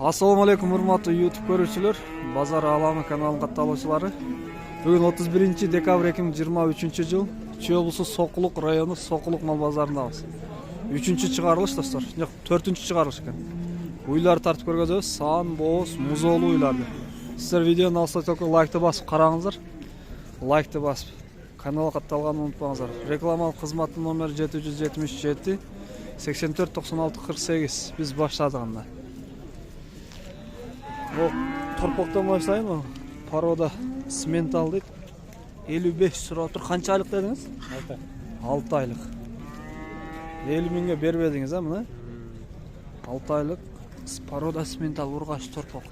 Assalamu alaikum урматтуу YouTube көрүүчүлөр, Базар Аламы каналынын катталуучулары. Бүгүн 31 декабрь 2023 жыл Чүй облусу Сокулук району Сокулук мал базарындабыз. 3-чү чыгарылыш достор, жок 4-чү чыгарылыш экен. Уйлар тартып көргөзөбүз, саан, бооз, музоолуу уйларды. Сиздер видеону алса только лайкты басып караңыздар. Лайкты басып каналга катталганын унутпаңыздар. Рекламалык кызматтын номери 777 84 96 48. Биз баштадык анда. О, торпоктон баштайын о. Порода сментал дейт. 55 сурап тур. Канча айлык дедиңиз? 6 айлык. 50 миңге бербедиңиз, а мына? 6 айлык порода сментал ургаш торпок.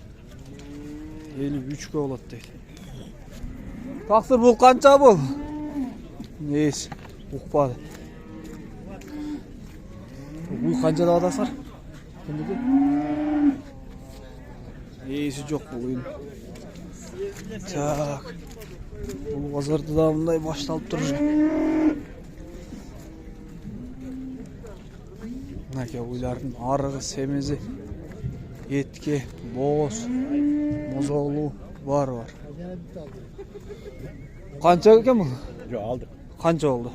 53 болот дейт. Тактыр бул канча бул? Нес, укпады. Бул канча деп атасыздар? Ээси жок бул уйун. Так. Бул базарды да мындай башталып туруш. Мынаке уйлардын арыгы, семизи, этке, бооз, музоолуу бар. Канча экен бул? Жок, алдык. Канча болду?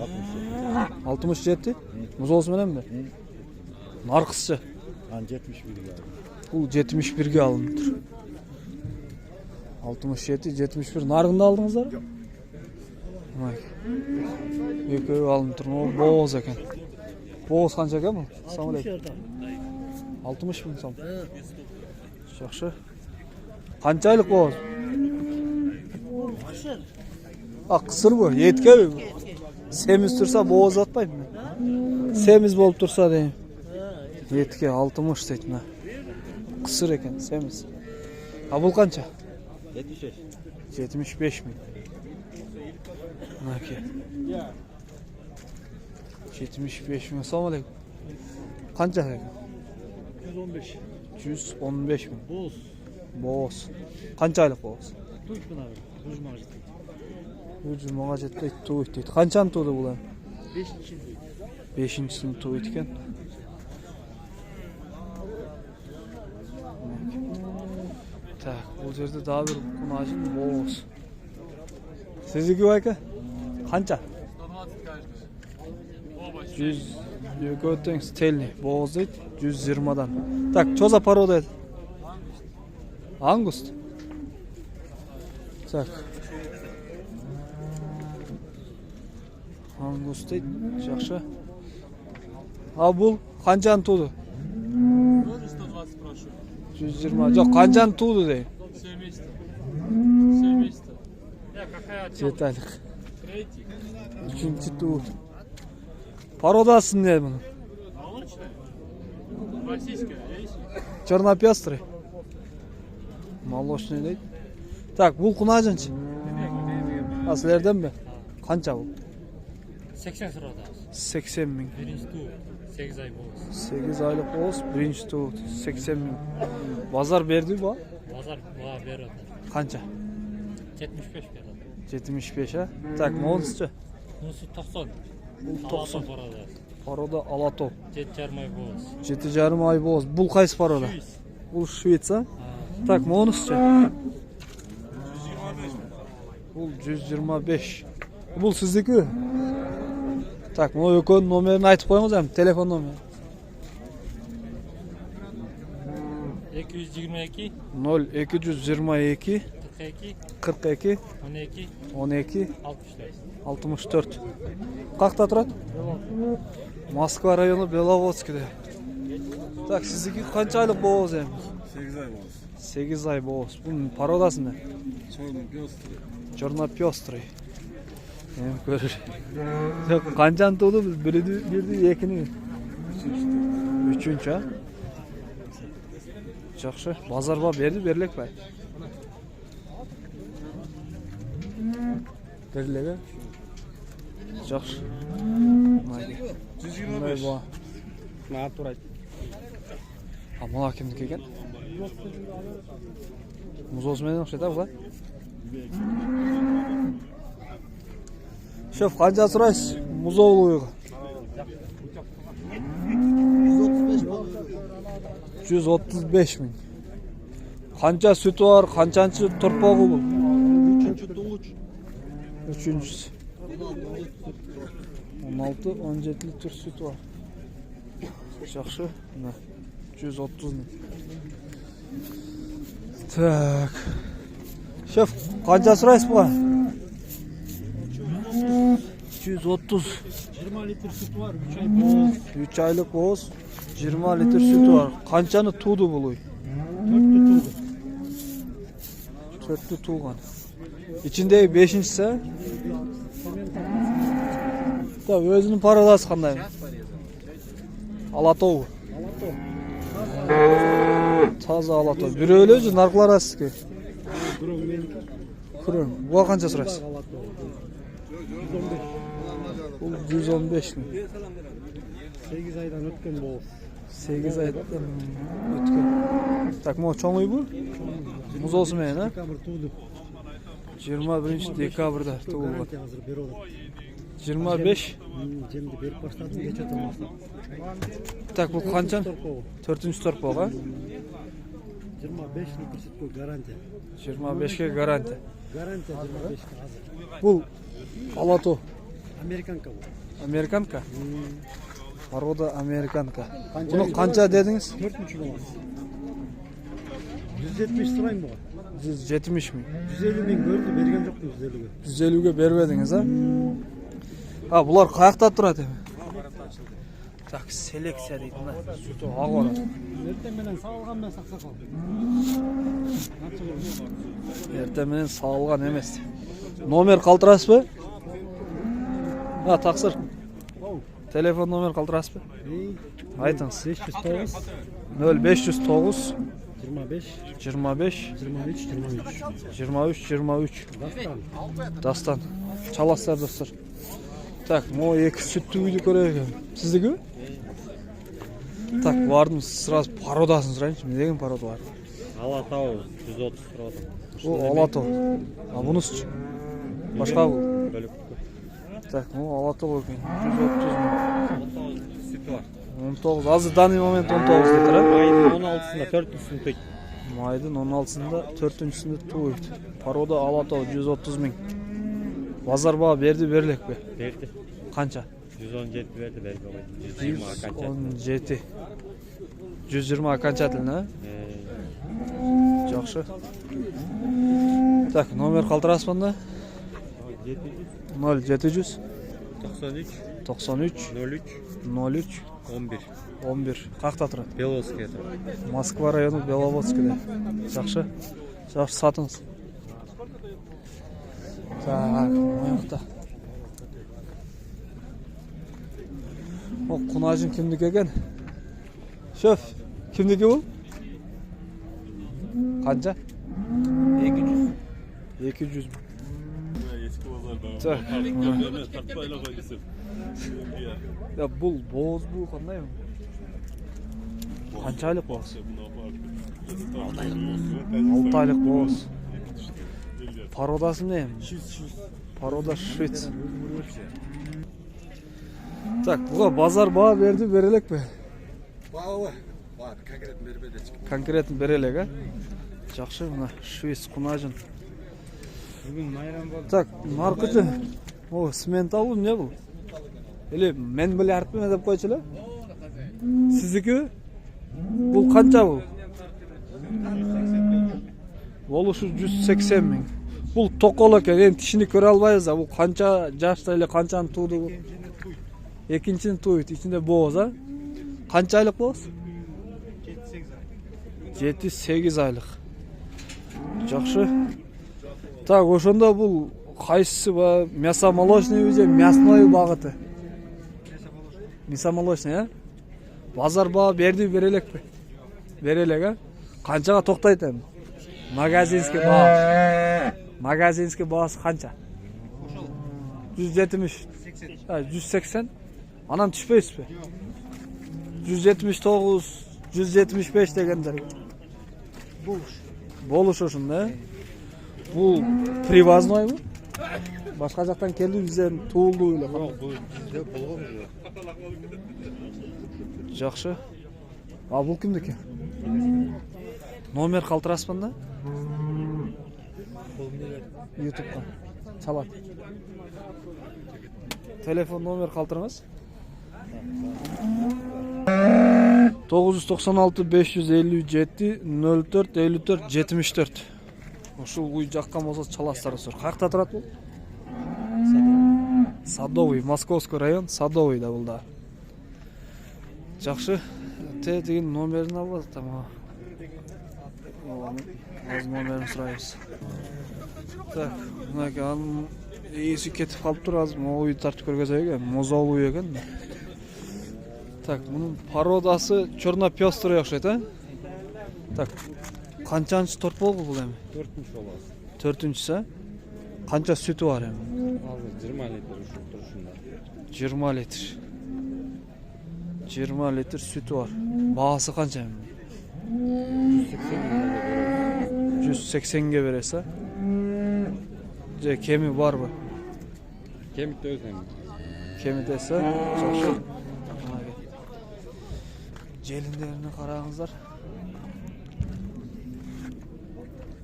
67. Музоосу мененби? Наркысчы? 71 алдым. Бул 71 алынып тур. 67, 71 наргында алдыңыздар? Жок. Экөө алынып тур. Бооз экен. Бооз канча экен бул? Assalamu alaykum. 60 миң сом. Жакшы. Канча айлык бооз? Кысыр бу, эткеби? Сemiz турса бооз атпайбы? Semiz болуп турса дейм. Этке 60 дейт мына. Кысыр экен, semiz. А бул канча? 75. 75 миң. Мынаке. 75 миң. Assalamu alaykum. Канча экен? 115. 115 миң. Боз. Бооз. Канча айлык бооз? Туйт мына бир. 100 мага жетти. 100 мага жетти, туйт дейт. Канчаны тууду бул эми? 5-чи. 5-сini туйт экен. Так, бул жерде дагы бир кунажын бооз. Сиздики байка? Канча? 100 көтөң стельный бооз дейт, 120дан. Так, чоза порода эт. Ангус. Так. Ангус дейт, жакшы. А бул канчаны тууду? 120 прошу. 120. Жок, канчаны тууду дейм. 70. 70. Какая Жетайлык. Третий. 3-чү туу. Породасы эмне мунун? Молочная. Российская, есть? Чернопестрый. Молочный дейт. Так, бул кунажынчы? А силерденби? Канча бул? 80 сұрадыңыз. 80 миң. Бірінші туу 8 ай болсын. 8 айлык болуп, биринчи туу 80 миң. Базар берди ба? Базар баға береді. Канча? 75 береді. 75, а? Так, монусчу? Мұнысы 90. Бул 90. Парада. Порода алатоп. 7,5 ай болсын. 7,5 ай болуп. Бул кайсы порода? Бул швейц, а? Так, монусчу? 125. Бул 125. Бул сиздики? Так, мына экөөнүн номерин айтып коюңуз эми, телефон номери. 222 0222 42 42 12 12 64. 64. Какта турат? Москва району Беловодскийде. Так, сиздики канча айлык бооз эми? 8 ай болуп. 8 ай бооз. Бунун пародасы эмне? Чернопестрый. Эми көрүр. Жок, канчаны тууду? Бирди, экини. 3-чү, а? Жакшы. Базарга берди, берлекпи? Берилеби? Жакшы. 125. Мага туура айт. А мына кимдики экен? Музоосу менен окшойт, а буга? Şef kanca surayız? Muzoğlu'yu. 135 bol. 135 ming. Qancha sütü var, qanchanchi turpog'i bu? 3-cüsü. 16-17 litr süt var. Yaxşı. Mana 130 ming. Tak. Şef, qancha so'raysiz bu? 230. 20 litre süt var, 3 ay boğaz. 3 aylık boz. 20 litr sütü var. Qanchani tuğdu bu? 4 tutuldu. 4'lü tuğgan. İçindeki 5'incisi? Tabii özünün parodası qanday? Alatov. Taza alatov. Bir öyle özü narxlar asizki. Kurum. Bu qancha so'raysiz? 115 ming. 8 aydan ötken boğaz. 8 aydan ötken. Tak, mo cho'ngy bu? Muz olsun men, ha? Dekabr tuğdu. 21 dekabrda tug'ilgan. Garantiya hazır beri olur. 25. Cemdi berip başladım, geç atılmasam. Tak, bu qanchan? 4-cü torpoq, ha? 25 litre süt bu garantiya. 25 ga garantiya. Garantiya 25 ga hazır. Bu Alato. Amerikanka bu. Amerikanka. Paroda Amerikanka. Bunu qancha dediniz? 4,5 olmaz. 170 lirayım bu. 170 ming. 150 bin gördü, bergen yoktu 150'ge. 150 ga bermediniz, ha? Ha, bular qayerda turadi? Tak, seleksiya deydi, mana. Sütü ag'ora. Erten menen sağılgan ben saksakal. Erten menen sağılgan emas. Nomer qaltirasizmi? Ha, taqsir. Telefon nomer qaltirasizmi? Aytыңыз. 509 0509 25 25 23 23. Dastan. Dastan. Çalaslar dostlar. Tak, mo iki sütlü uydu көрейік. Сіздікі? Так, бардым, сразу пародасын сұрайыншы. Не деген парода бар? Алатау 130 тұрады. О, Алатау. А бұнысы? Başka bu. Бөлік. Так, ну Алатау екен. 130 мың. Sütü var. 19. Азыр данный момент 19 литр, а? Ayın 16'sında 4'üsünü tek. Майдың 16-сында 4-сінде туйды. Парода Алатау 130 мың. Базар bağı берді берілек бе? Verdi. Қанша? 117 verdi belki o. 120 kaç. 117. 120 окончательно, а? Жақсы. Так, номер қалтырасыз банда? 0700 93 93 03 03 11. 11. Қақта тұрады? Беловская тұрады. Москва районы Беловодскіде. Жақсы. Жақсы, сатыңыз. Так, ояқта. О, құнажын кімдікі екен? Шөп, кімдікі бұл? Қанша? 200. 200 мың. Так, ya бұл боз бұл қандай ма? Қанша айлық боз? 6 айлық боз. Пародасы не? Paroda Швец. Так, бұға базар bağı берді, берелек бе? Bağı var, konkret meribede çıkıyor. Конкретно берелек, а? Жақсы, мына Швец құнажын. Bugün mayran var. Так, нарқыжы. О, симентал бұл, не бұл? Или мен біле артпен деп қойшылы? Сіздікі? Бұл қанша бұл? Бұл ұшы 180 мың. Бұл тоқол екен, енді ішini көре албайыз, бұл қанша жашта или қаншаны туды бұл? Екіншini туйды, ішінде боз, а? Қанша айлық боз? 7-8 айлық. Жақсы. Так, ошонда бұл қайсысы ба? Мясомолочный өзе, мясной бағыты. Мясомолочный, а? Базар bağı берді, берелек бе? Берелек, а? Қаншаға тоқтайды? Магазинский bağı. Magazinski bağısı kança? 170. 180. Anam düşmeyiz be. 179, 175 degenler. Boluş olsun da. Bu привозной mu? Başka jaktan keldi bizden tuğuldu öyle. Yok bu bizde bolğon. Жақсы. А бул кимдики? Номер калтырасызбы да? YouTube'dan. Çalat. Telefon номер калтырыңыз. 996 557 04 54 74. Ушул уй жаккан болсо чаласыздар. Кайякта турат бул? Садовый, Московский район, Садовый да бул да. Жакшы. Деген номерин алып атам. Аз номерин сурайбыз. Так, мынаки анын ээси кетип калыптыр, азыр могуй тартып көргөзөйгө, мозолуу экен. Так, мунун породасы черно-пёстрый окшойт, а? Так, канчанчы торт болгу бул эми? 4-нчү болобуз. 4-нчүсү, канча сүтү бар эми? Азыр 20 литр турушунда. 20 литр. 20 литр сүтү бар. Баасы канча эми? 180ге бересиз, а? Же кеми барбы? Кеми өз эми. Кеми десе, жакшы. Желиндерине караңыздар.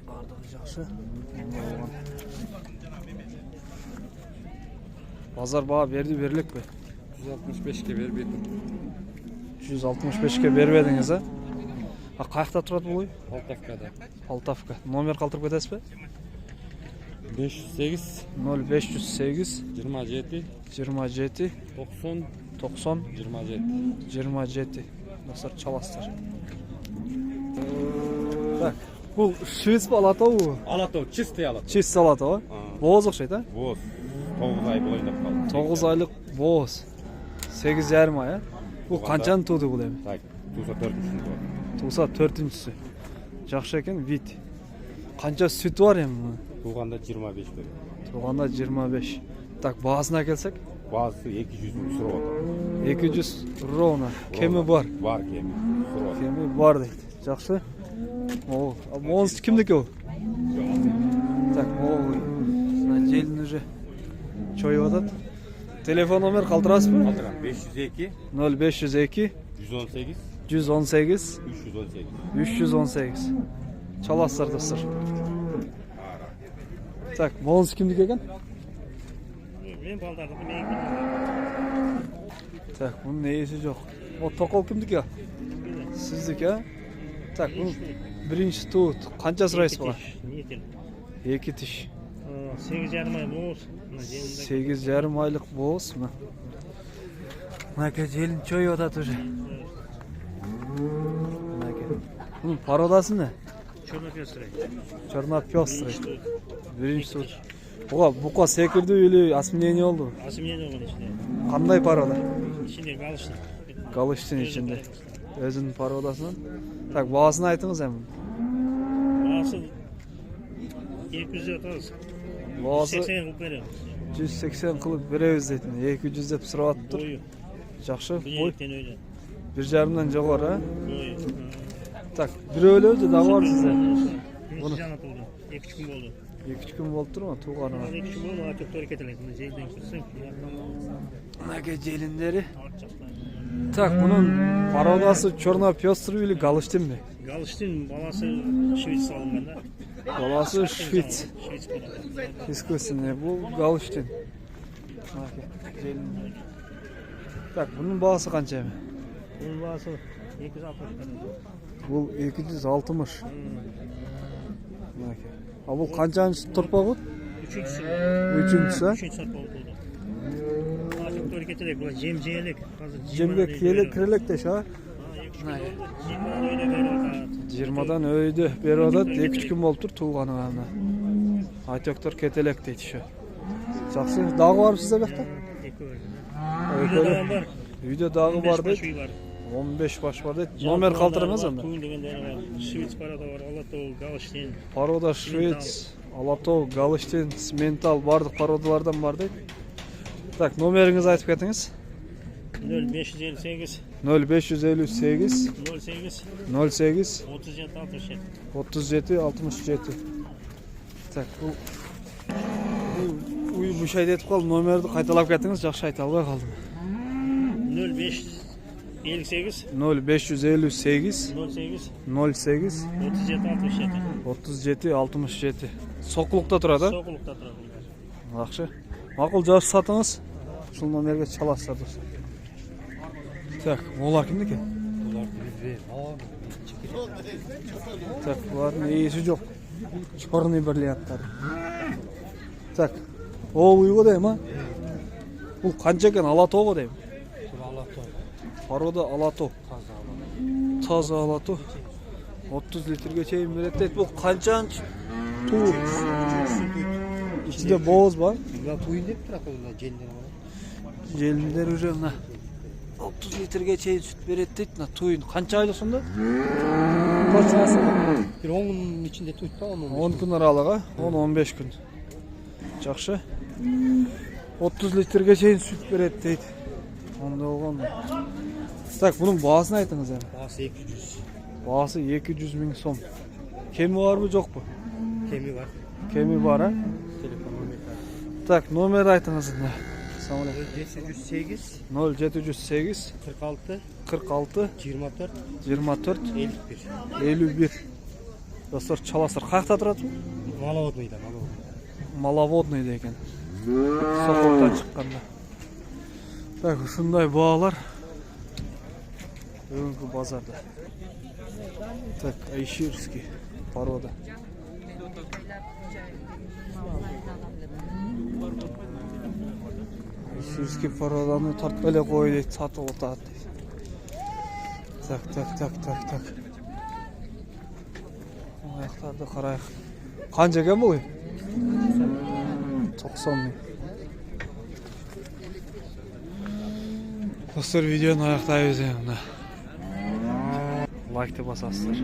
Бардыгы жакшы. Базар баа берди, берилекпи? 165ке бербедим. 165ке бербедиңиз, а? А каякта турат бул үй? Полтавкада. Полтавка. Номер калтырып кетесизби? 508 0508 27 27 90 90 27. 27. Достар, чаласыздар. Так, бул швец бу алатабы? Алатау, чистый алатау. Чист алатабы? Бооз окшойт, а? Боз. 9 ай боюнда калды. 9 айлык бооз. 8,5 ай, а? Бул канчаны тууду бул эми? Так, туса 4-нчүсү. Туса 4-нчүсү. Жакшы экен, вид. Канча сүтү бар эми? Туганда 25 берди. Туганда 25. Так, баасына келсек? Баасы 200 сурап атат. 200 ровно. Кеми бар? Бар кеми. Сурап. Кеми бар дейт. Жакшы. О, монс кимдики бул? Так, ой. Мына желин уже чоюп атат. Телефон номер калтырасызбы? Калтырам 502 0502 118 118 318. 318. Çalasızlar dostlar. Так, монс кимдики экен? Мен балдарды мен. Так, bunun ээси жок. O токол кимдики? Сиздики, а? Так, бул биринчи туут. Канча сурайсыз буга? 2 тиш. 8,5 ай болуп. 8,5 айлык бооз мына. Мынаке желин чоюп атат уже. Мынаке. Бунун породасы эмне? Черно-пёстрый. Черно-пёстрый. Биринчи туут. Бука секирдүү или осмнение болду? Осмнение болгон ичинде. Кандай порода? Ичинде галыштын. Галыштын ичинде. Өзүнүн породасынан. Так, баасын айтыңыз эми. Баасы 200 атабыз. Баасы 80 кылып берем. 180 кылып беребиз дейт. 200 деп сурап атыптыр. Бою. Жакшы. Бой Бүйөктен өйдө. 1,5 жогору, а? Бою. Так, бирөөлөр да бар сизде. Bunu jana tuldu. 2 gün oldu. 2 gün болуп турбу тууганыңа? 2 gün oldu. Artık doğru ketelim. Bunu jelden kırsak. Мынаке желиндери. Так, bunun породасы черно-пёстрый или галыштынбы? Галыштын баласы Швейц алынганда. Баласы Швейц. Швейц баласы. Искусственный, бул галыштын. Мынаке желин. Так, bunun баасы канча эми? Bunun balası 260 lira. Бул 260. Мынаке. А бул канчанчы торпогу? Üçüncüsü. Üçüncüsü. Üçüncü sat oldu. Artık doğru getirdik. Bu cemciyelik. Жемге кирелек деш, а? 20-дан өйдө берип атат. 2-3 күн болуптур туулганыңа ана. Айтөктөр кетелек дейт ошо. Жакшы. Дагы барбы сизде бакта? Үйдө дагы бар дейт. 15 баш бар дейт. Номер калтырыңыз анда. Швейц парада бар. Алатау, Галыштин. Порода Швейц, Алатау, Галыштин, Симментал бардык породалардан бар дейт. Так, номериңизди айтып кетиңиз. 0558 0558 08 08 37 67. 37 67. Так, бул уй мушайт этип калдым. Номерди кайталап кетиңиз, жакшы айта албай калдым. 05 58 0558 08 08 37 67. 37 67. Soquluqda turadi. Soquluqda turadi. Yaxshi. Ma'qul javob satыңыз. Ушул номерге чаласыздар достор. Так, олар кимдики? Так, булардын ээси жок. Чорный бриллианттар. Так, уйго дейм, а? Бул канча экен? Алатоого дейм. Порода алато. Таза алато. 30 litrге чейин берет дейт. Бул канчанчы туу? İçinde boğaz var. Ya tuyun hep bırakıyorlar jelleri var. Jelindер уже мына 30 litrге чейин süt берет дейт. Мына туйун канча айлык сонда? Точносы. Bir 10 günün içinde tuyut da 10 күн аралыгы, 10-15 күн. Жакшы. 30 litrге чейин süt берет дейт. Онда болгон. Так, bunun baasını айтыңыз эми. Bazı 200. Baası 200 000 сом. Kemi var mı, yok mu? Kemi var. Kemi var ha? Telefon numara. Так, номер айтыңыз мына. Assalamu alaykum. 708 0708 46 46 24 24 51. 51. Достор, чаласыздар. Каяқта турат? Маловодныйда. Маловодныйда екен. Соқоқтан шыққанда. Так, ушундай баалар бүгүнкү базарда. Так, Айширский порода. Айширский породаны тартып эле кой дейт, сатып атат дейт. Так. Аяктарды карайык. Канча экен бул? 90 000. Достор, видеоны аяктайбыз эми мына. Лайкты басасыздар.